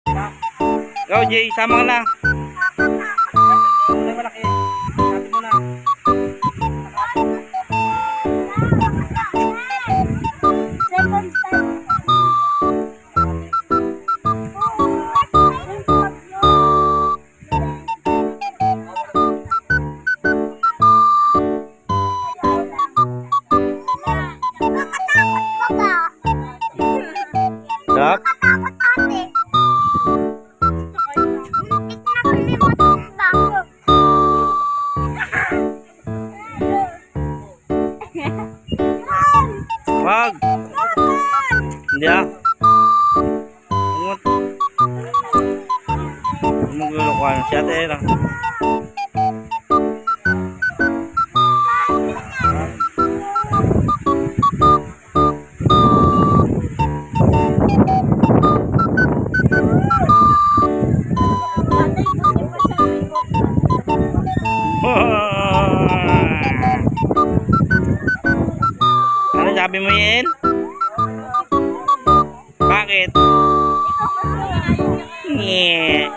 Go, Jay, sama ka na. May malaki. Sabi mo na. Second time. Stop. Wag. Hindi ah. Maglulukuhan si ate lang. Ano sabi mo yan? Bakit? Yeah.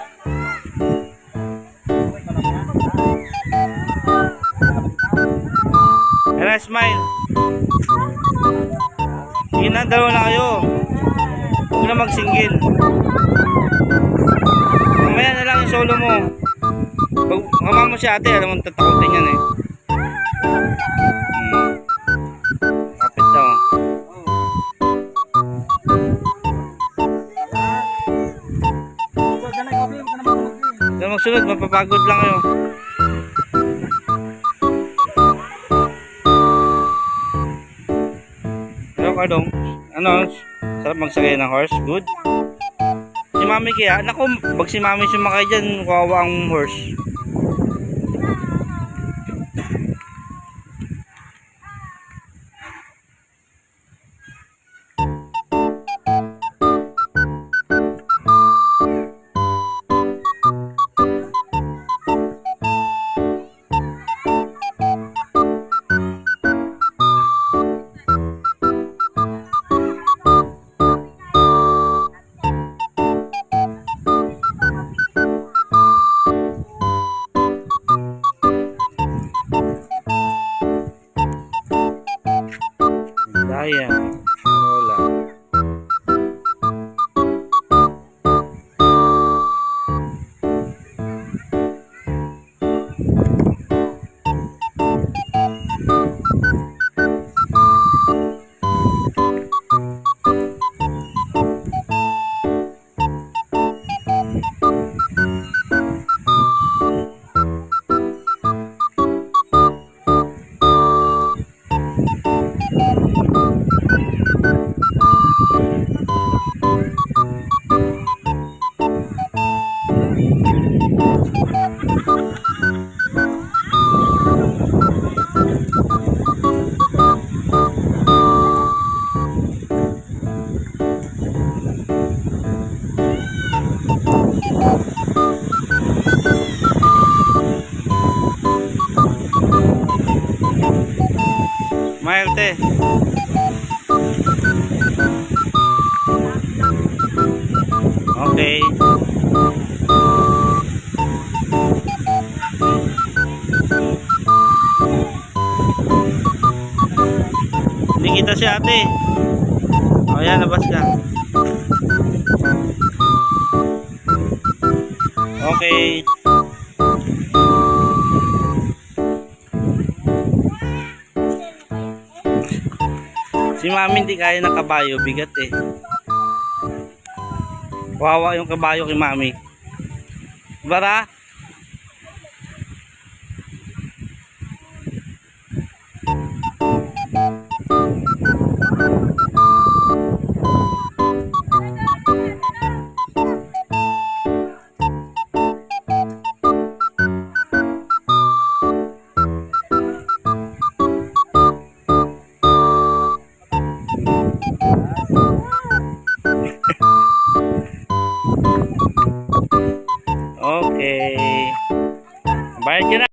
Ano, smile. Sige na, dalawa na kayo. Huwag na mag-single. Mamaya na lang yung solo mo. Pag kama mo si ate, alam mo tatakutin yan eh. Kapit daw. Huwag magsunod, mapapagod lang kayo. Pero Kardong, ano, sarap magsakay ng horse, good? Si mami kaya, naku, pag si mami sumakay dyan, kawawa ang horse. Daya, wala. Maerte. Okay. Hindi kita si ate. O yan, labas ka. Okay. Si mami hindi kaya ng kabayo, bigat eh. Wawa yung kabayo kay mami. Bara?